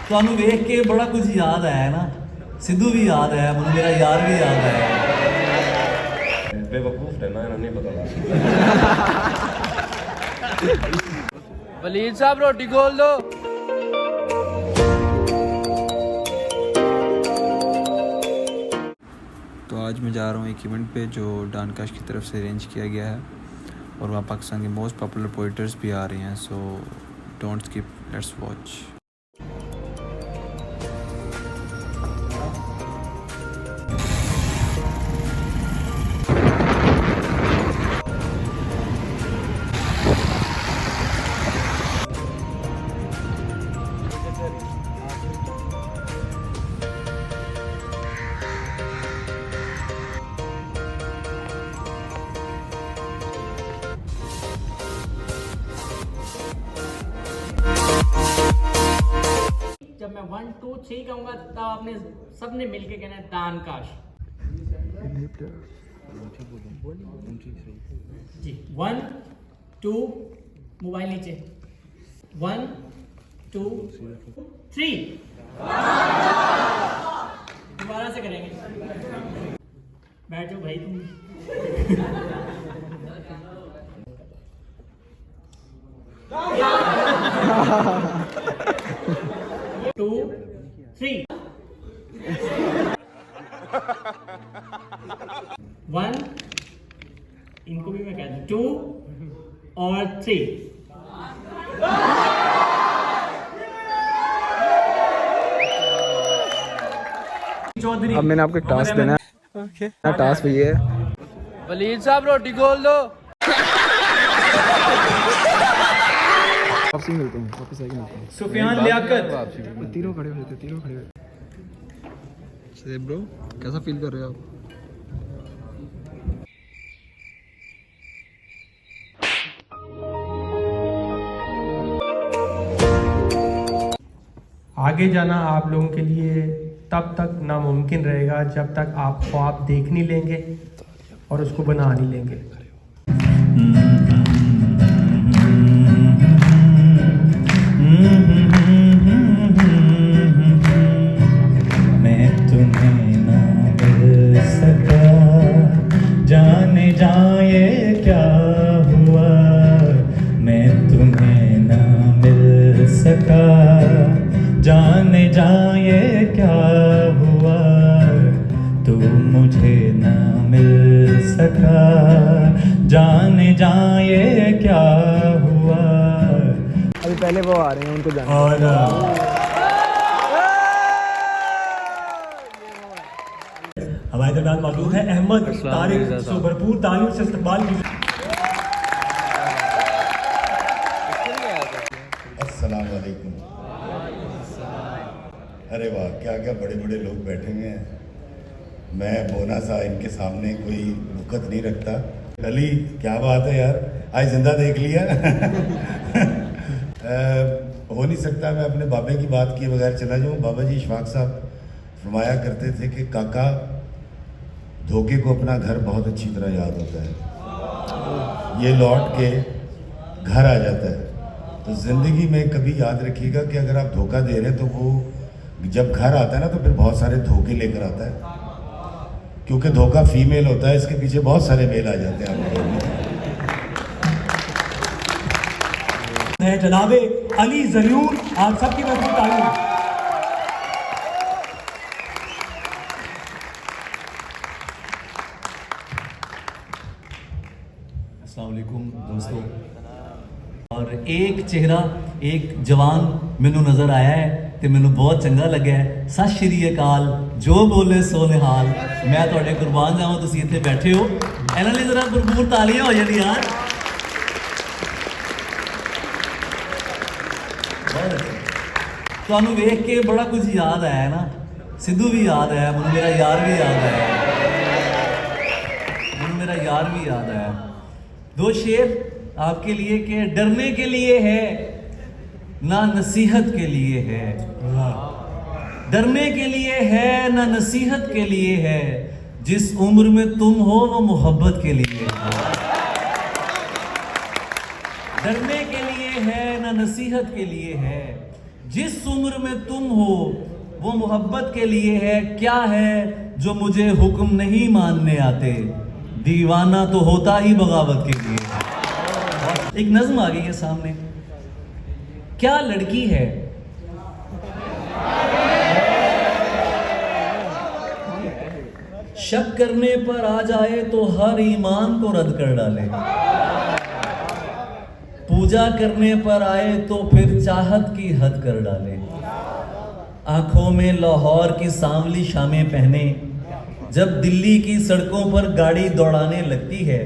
ਤੁਹਾਨੂੰ ਵੇਖ ਕੇ ਬੜਾ ਕੁਝ ਯਾਦ ਆਇਆ ਨਾ। ਸਿੱਧੂ ਵੀ ਯਾਦ ਆਇਆ, ਮੈਨੂੰ ਮੇਰਾ ਯਾਰ ਵੀ ਯਾਦ ਆਇਆ। बेवकूफ़ रहना है, नहीं पता। वलीद साहब रोटी खोल दो। तो आज मैं जा रहा हूँ एक इवेंट पे जो डानकाश की तरफ से अरेंज किया गया है और वहाँ पाकिस्तान के मोस्ट पॉपुलर पोइटर्स भी आ रहे हैं। So don't skip, let's watch. जब मैं 1 2 3 कहूँगा तब आपने सबने मिलके कहना है दानकाश। जी 1 2 मोबाइल नीचे 1 2 3 दोबारा से करेंगे। बैठ जाओ भाई तुम। 2 3 1 इनको भी मैं कहता हूँ 2 और 3। अब मैंने आपको एक टास्क देना है। ओके टास्क ये है, वलीद साहब रोटी खोल दो। वापसी मिलते हैं, वापस आके मिलते हैं। सुफियान लियाकत तीनों खड़े हुए थे, तीनों खड़े हुए। से ब्रो कैसा फील कर रहे हो आप? आगे जाना आप लोगों के लिए तब तक नामुमकिन रहेगा जब तक आप ख्वाब देख नहीं लेंगे और उसको बना नहीं लेंगे। मैं तुम्हें ना मिल सका, जाने जाए क्या हुआ। मैं तुम्हें ना मिल सका, जाने जाए क्या हुआ। तू मुझे ना मिल सका, जाने जाए क्या हुआ। अभी पहले वो आ रहे हैं, उनको जाना और हमारे दरमियान मौजूद है अहमद तारिक, सो भरपूर तालियों से इस्तकबाल कीजिए। अस्सलाम वालेकुम। अरे वाह, क्या क्या बड़े बड़े लोग बैठे हुए हैं। मैं बोना सा इनके सामने कोई वक़्त नहीं रखता। अली क्या बात है यार, आज जिंदा देख लिया। हो नहीं सकता मैं अपने बाबे की बात किए बगैर चला जाऊँ। बाबा जी इशफाक साहब फरमाया करते थे कि काका धोखे को अपना घर बहुत अच्छी तरह याद होता है, ये लौट के घर आ जाता है। तो ज़िंदगी में कभी याद रखिएगा कि अगर आप धोखा दे रहे हैं तो वो जब घर आता है ना तो फिर बहुत सारे धोखे लेकर आता है, क्योंकि धोखा फीमेल होता है, इसके पीछे बहुत सारे मेल आ जाते हैं आप लोगों में। जनाबे अली ज़रूर, आप सबकी भरपूर तालियां। अस्सलाम वालेकुम दोस्तों। और एक चेहरा, एक जवान मैनू नज़र आया है तो मैनू बहुत चंगा लगा है। सत श्री अकाल, जो बोले सो निहाल। मैं तुहाडे कुर्बान जावां, तुसीं इत्थे बैठे हो, इन्हां लई जरा भरपूर तालियां हो जाण यार। ਤੁਹਾਨੂੰ ਵੇਖ ਕੇ ਬੜਾ ਕੁਝ ਯਾਦ ਆਇਆ ਨਾ। ਸਿੱਧੂ ਵੀ ਯਾਦ ਆਇਆ, ਮੈਨੂੰ ਮੇਰਾ ਯਾਰ ਵੀ ਯਾਦ ਆਇਆ, ਮੈਨੂੰ मेरा यार भी याद आया। दो शेर आपके लिए कि डरने के लिए है ना नसीहत के लिए है, डरने के लिए है ना नसीहत के लिए है, जिस उम्र में तुम हो वो मोहब्बत के लिए है। डरने के लिए है ना नसीहत के लिए है, जिस उम्र में तुम हो वो मोहब्बत के लिए है, क्या है जो मुझे हुक्म नहीं मानने आते, दीवाना तो होता ही बगावत के लिए है। एक नज्म आ गई है सामने, क्या लड़की है शक करने पर आ जाए तो हर ईमान को रद्द कर डाले, पूजा करने पर आए तो फिर चाहत की हद कर डाले, आंखों में लाहौर की सांवली शामें पहने जब दिल्ली की सड़कों पर गाड़ी दौड़ाने लगती है,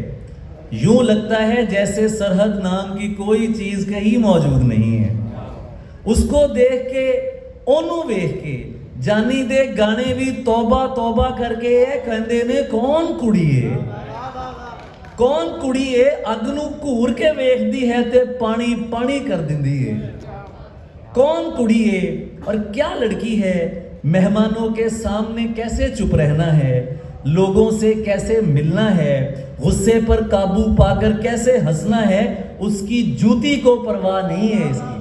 यूं लगता है जैसे सरहद नाम की कोई चीज कहीं मौजूद नहीं है। उसको देख के ओनू वेख के जानी दे गाने भी तौबा तौबा करके कहंदे ने कौन कुड़ीए, कौन कुड़ीए अग नू घूर के वेखदी है ते पानी पानी कर दिंदी है, कौन कुड़ीए और क्या लड़की है, मेहमानों के सामने कैसे चुप रहना है, लोगों से कैसे मिलना है, गुस्से पर काबू पाकर कैसे हंसना है, उसकी जूती को परवाह नहीं है इसकी।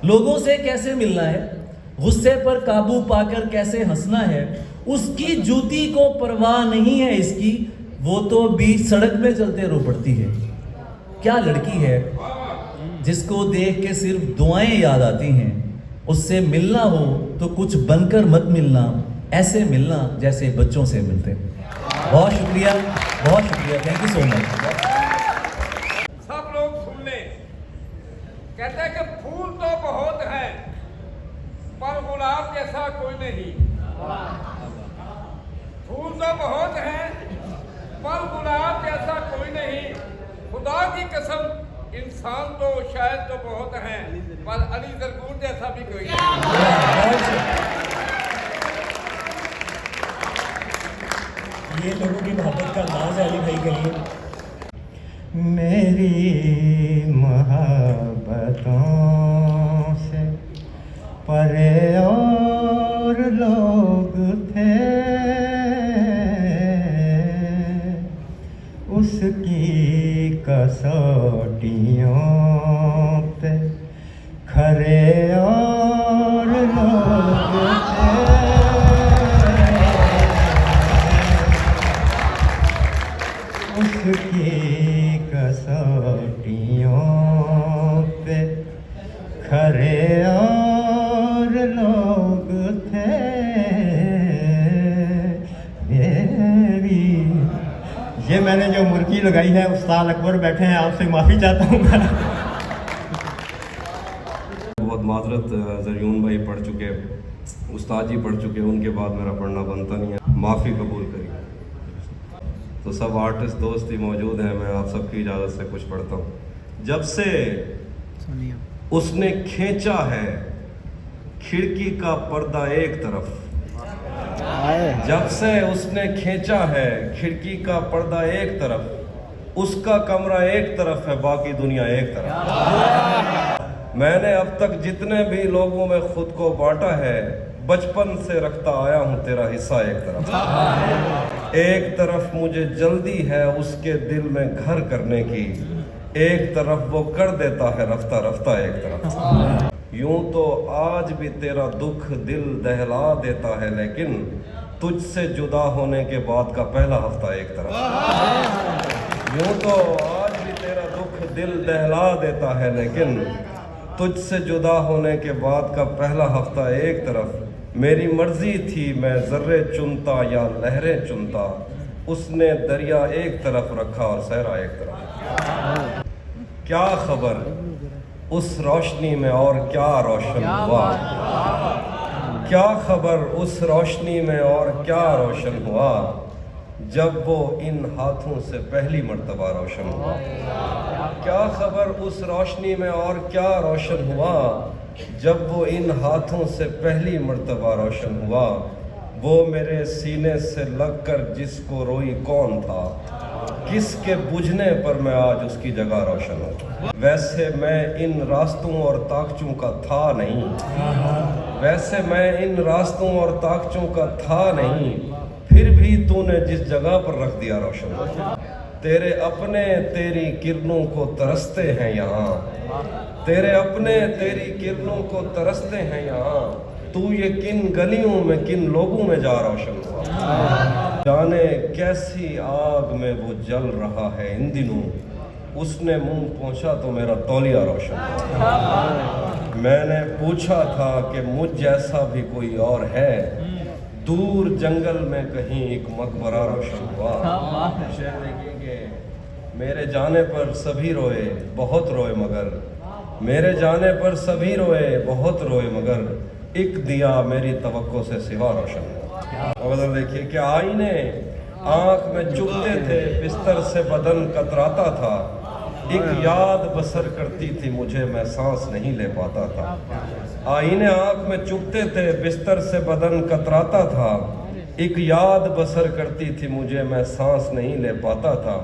लोगों से कैसे मिलना है, गुस्से पर काबू पाकर कैसे हंसना है, उसकी जूती को परवाह नहीं है इसकी, वो तो बीच सड़क में चलते रो पड़ती है। क्या लड़की है जिसको देख के सिर्फ दुआएं याद आती हैं, उससे मिलना हो तो कुछ बनकर मत मिलना, ऐसे मिलना जैसे बच्चों से मिलते हैं। बहुत शुक्रिया, बहुत शुक्रिया, थैंक यू सो मच। सब लोग सुन ले, कहते हैं कि फूल तो बहुत है पर गुलाब जैसा कोई नहीं, फूल तो बहुत है पर गुलाब जैसा कोई नहीं, खुदा की कसम इंसान तो शायद तो बहुत हैं पर अली जरगूर जैसा भी कोई नहीं। ये लोगों की मोहब्बत का अंदाज है अली भाई के लिए। मेरी मोहब्बतों से परे और लोग थे, उसकी कसौटियों पे खरे और लोग थे, उसकी कसौटियों पे खरे और लोग थे। ये मैंने जो मुर्गी लगाई है, उस्ताद अकबर बैठे हैं, आपसे माफ़ी चाहता हूँ। बहुत माजरत, जरियून भाई पढ़ चुके, उस्ताद जी पढ़ चुके, उनके बाद मेरा पढ़ना बनता नहीं है, माफ़ी कबूल करिए। तो सब आर्टिस्ट दोस्त ही मौजूद हैं, मैं आप सबकी इजाज़त से कुछ पढ़ता हूँ। जब से उसने खींचा है खिड़की का पर्दा एक तरफ, जब से उसने खींचा है खिड़की का पर्दा एक तरफ, उसका कमरा एक तरफ है, बाकी दुनिया एक तरफ। मैंने अब तक जितने भी लोगों में खुद को बांटा है, बचपन से रखता आया हूं तेरा हिस्सा एक तरफ। एक तरफ मुझे जल्दी है उसके दिल में घर करने की, एक तरफ वो कर देता है रफ्ता रफ्ता एक तरफ। यूं तो आज भी तेरा दुख दिल दहला देता है, लेकिन तुझसे जुदा होने के बाद का पहला हफ्ता एक तरफ। यूं तो आज भी तेरा दुख दिल दहला देता है, लेकिन तुझसे जुदा होने के बाद का पहला हफ्ता एक तरफ। मेरी मर्जी थी मैं जर्रे चुनता या लहरें चुनता, उसने दरिया एक तरफ रखा और सहरा एक तरफ। क्या खबर उस रोशनी में और क्या रोशन हुआ, क्या खबर उस रोशनी में और क्या रोशन हुआ, जब वो इन हाथों से पहली मर्तबा रोशन हुआ। क्या खबर उस रोशनी में और क्या रोशन हुआ, जब वो इन हाथों से पहली मर्तबा रोशन हुआ। वो मेरे सीने से लगकर जिसको रोई कौन था, किसके बुझने पर मैं आज उसकी जगह रोशन हूँ। वैसे मैं इन रास्तों और ताकचों का था नहीं, वैसे मैं इन रास्तों और ताकचों का था नहीं, फिर भी तूने जिस जगह पर रख दिया रोशन। तेरे अपने तेरी किरणों को तरसते हैं यहाँ, तेरे अपने तेरी किरणों को तरसते हैं यहाँ, तू ये किन गलियों में किन लोगों में जा रोशन हुआ, जाने कैसी आग में वो जल रहा है इन दिनों, उसने मुंह पहुंचा तो मेरा तौलिया रोशन हुआ। मैंने पूछा था कि मुझ जैसा भी कोई और है, दूर जंगल में कहीं एक मकबरा रोशन हुआ। शेर देखिए कि मेरे जाने पर सभी रोए बहुत रोए मगर, मेरे जाने पर सभी रोए बहुत रोए मगर, एक दिया मेरी तवक्को से सिवा रोशन हुआ। और देखिए कि आईने आंख में चुभते थे, बिस्तर से बदन कतराता था, एक याद बसर करती थी मुझे, मैं सांस नहीं ले पाता था। आईने आंख में चुभते थे, बिस्तर से बदन कतराता था, एक याद बसर करती थी मुझे, मैं सांस नहीं ले पाता था।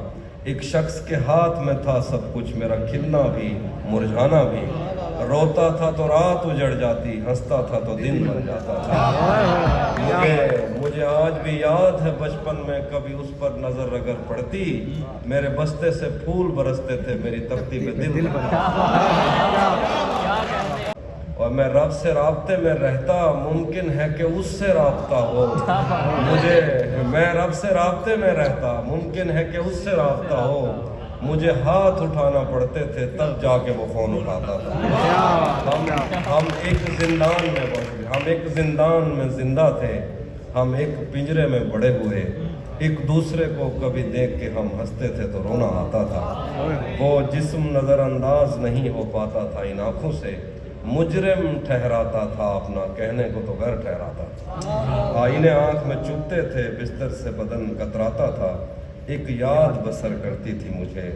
एक शख्स के हाथ में था सब कुछ, मेरा खिलना भी मुरझाना भी, रोता था तो रात उजड़ जाती, हंसता था तो दिन बन जाता था। मुझे आज भी याद है बचपन में कभी उस पर नजर अगर पड़ती, मेरे बस्ते से फूल बरसते थे, मेरी तख्ती में दिल और मैं रब से राब्ते में रहता, मुमकिन है कि उससे राब्ता हो मुझे, मैं रब से राब्ते में रहता, मुमकिन है कि उससे राब्ता हो, मुझे हाथ उठाना पड़ते थे तब जाके वो फोन उठाता था। हम एक जिंदान में बंद, हम एक जिंदान में जिंदा थे, हम एक पिंजरे में बड़े हुए, एक दूसरे को कभी देख के हम हंसते थे तो रोना आता था। वो जिस्म नजरअंदाज नहीं हो पाता था इन आंखों से, मुजरिम ठहराता था अपना, कहने को तो घर ठहराता था। आईने आंख में चुभते थे, बिस्तर से बदन कतराता था, एक याद बसर करती थी मुझे,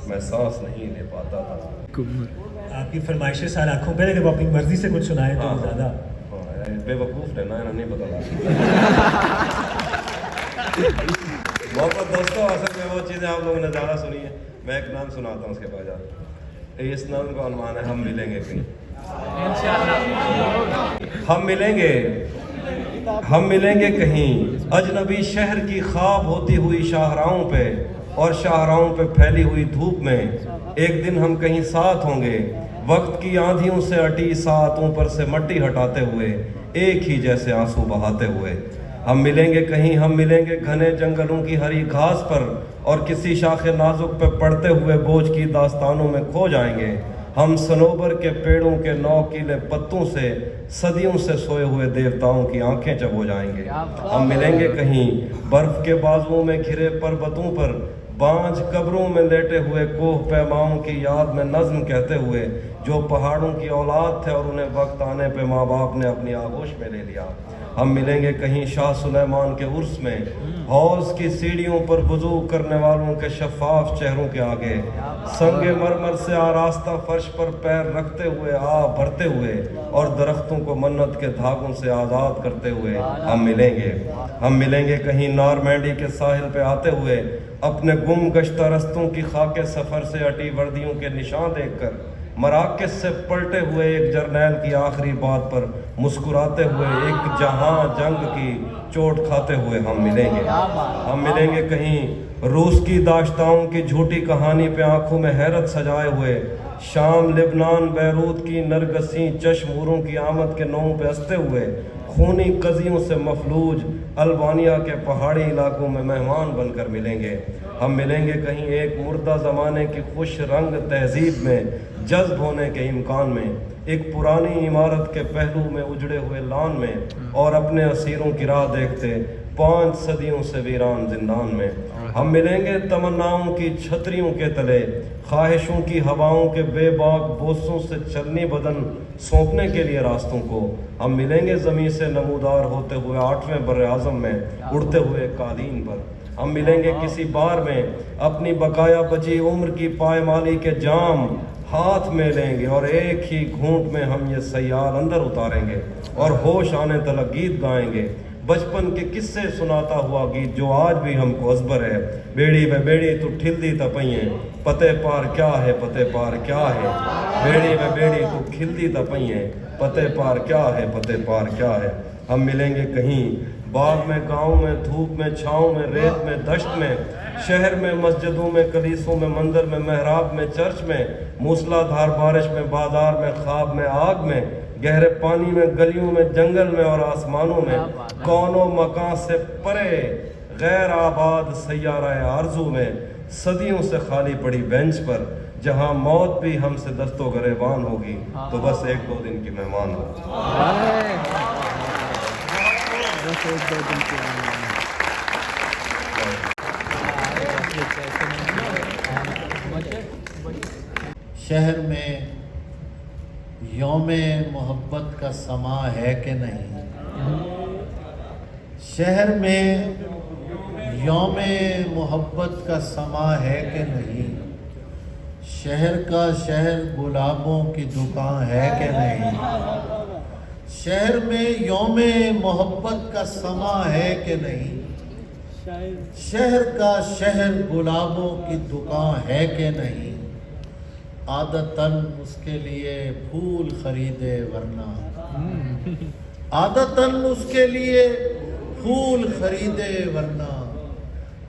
मैं सांस नहीं ले पाता था। आपकी फरमाइशें सार आंखों पे, लेकिन वो अपनी मर्जी से कुछ सुनाए तो ज़्यादा बेवकूफ़ है ना, नहीं पता बहुत दोस्तों, असल में वो चीज़ें आप लोगों ने ज़्यादा सुनी है। मैं एक नाम सुनाता हूँ उसके बाद, इस नाम का अनुमान है हम मिलेंगे कहीं, हम मिलेंगे कहीं, अजनबी शहर की ख्वाब होती हुई शाहराहों पे, और शाहराहों पे फैली हुई धूप में एक दिन हम कहीं साथ होंगे, वक्त की आंधियों से अटी सातों पर से मट्टी हटाते हुए, एक ही जैसे आंसू बहाते हुए। हम मिलेंगे कहीं, हम मिलेंगे घने जंगलों की हरी घास पर, और किसी शाखे नाजुक पे पड़ते हुए बोझ की दास्तानों में खो जाएंगे। हम सनोबर के पेड़ों के नौकीले पत्तों से सदियों से सोए हुए देवताओं की आंखें चबो जाएंगे। हम मिलेंगे कहीं बर्फ के बाजुओं में घिरे पर्वतों पर, बांझ कब्रों में लेटे हुए कोह पैमाओं की याद में नज्म कहते हुए, जो पहाड़ों की औलाद थे और उन्हें वक्त आने पे माँ बाप ने अपनी आगोश में ले लिया। हम मिलेंगे कहीं शाह सुलेमान के उर्स में, हौज की सीढ़ियों पर वुजू करने वालों के शफाफ चेहरों के आगे, संगे मरमर से आरास्ता फर्श पर पैर रखते हुए, आ भरते हुए, और दरख्तों को मन्नत के धागों से आज़ाद करते हुए हम मिलेंगे। हम मिलेंगे कहीं नॉर्मैंडी के साहिल पे आते हुए, अपने गुम गश्ता रस्तों की खाके सफ़र से अटी वर्दियों के निशान देखकर, मराकज से पलटे हुए एक जर्नैल की आखिरी बात पर मुस्कुराते हुए, एक जहां जंग की चोट खाते हुए हम मिलेंगे। हम मिलेंगे कहीं रूस की दाश्ताओं की झूठी कहानी पे आंखों में हैरत सजाए हुए, शाम लिबनान बैरूत की नरगसी चश्मूरों की आमद के नौ पे हंसते हुए, खूनी कजियों से मफलूज अल्बानिया के पहाड़ी इलाकों में मेहमान बनकर मिलेंगे। हम मिलेंगे कहीं एक मुर्दा ज़माने की खुश रंग तहजीब में जज्ब होने के इम्कान में, एक पुरानी इमारत के पहलू में उजड़े हुए लान में, और अपने असीरों की राह देखते 5 सदियों से वीरान जिंदान में। हम मिलेंगे तमन्नाओं की छतरियों के तले, ख्वाहिशों की हवाओं के बेबाक बोसों से चलनी बदन सौंपने के लिए रास्तों को। हम मिलेंगे ज़मीन से नमूदार होते हुए 8वें बर्रे आज़म में उड़ते हुए कालीन पर। हम मिलेंगे किसी बार में अपनी बकाया बची उम्र की पायमाली के जाम हाथ में लेंगे, और एक ही घूंट में हम ये सयाल अंदर उतारेंगे, और होश आने तलक गीत गाएंगे, बचपन के किस्से सुनाता हुआ गीत जो आज भी हमको अजबर है। बेड़ी व बेड़ी तू ठिलदी तपइए, पते पार क्या है, पते पार क्या है, बेड़ी व बेड़ी तू खिलदी तपइए, पते पार क्या है, पते पार क्या है। हम मिलेंगे कहीं बाग में, गाँव में, धूप में, छाँव में, रेत में, दश्त में, शहर में, मस्जिदों में, कलीसों में, मंदिर में, महराब में, चर्च में, मूसलाधार बारिश में, बाजार में, ख्वाब में, आग में, गहरे पानी में, गलियों में, जंगल में और आसमानों में, कौनों मकान से परे गैर आबाद सैयारा आरजू में, सदियों से खाली पड़ी बेंच पर, जहां मौत भी हमसे दस्तो गरेबान होगी, तो बस 1-2 दिन की मेहमान हो। शहर में यौमे मोहब्बत का समा है कि नहीं? शहर में यौमे मोहब्बत का समा है कि नहीं? शहर का शहर गुलाबों की दुकान है कि नहीं? शहर में यौमे मोहब्बत का समा है कि नहीं? शहर का शहर गुलाबों की दुकान है कि नहीं? आदतन उसके लिए फूल खरीदे वरना, आदतन उसके लिए फूल खरीदे वरना,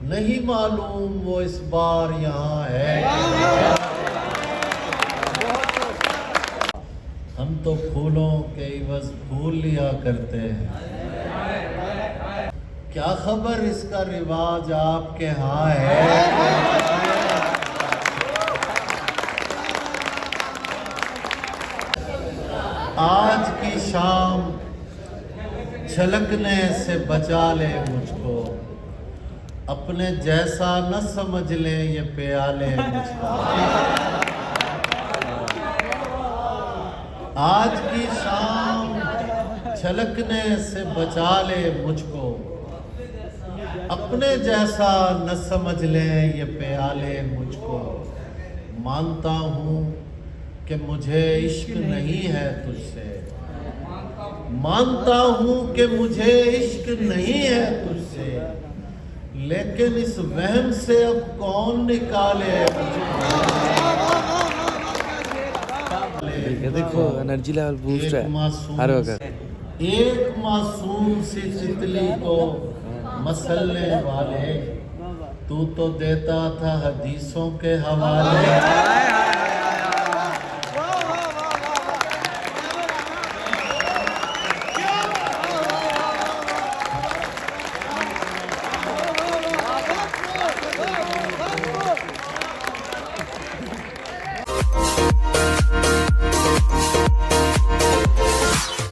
नहीं मालूम वो इस बार यहाँ है। हम तो फूलों के इवज फूल लिया करते हैं, क्या खबर इसका रिवाज आपके यहाँ है? आज की शाम छलकने से बचा ले मुझको, अपने जैसा न समझ ले ये प्याले मुझको। आज की शाम छलकने से बचा ले मुझको, अपने जैसा न समझ ले ये प्याले मुझको। मानता हूँ कि मुझे इश्क नहीं है तुझसे, मानता हूँ कि मुझे इश्क नहीं है तुझसे, लेकिन इस वहम से अब कौन निकाले मुझे। देखो एनर्जी लेवल बूस्ट है हर वक्त। एक मासूम सी तितली को मसलने वाले, तू तो देता था हदीसों के हवाले।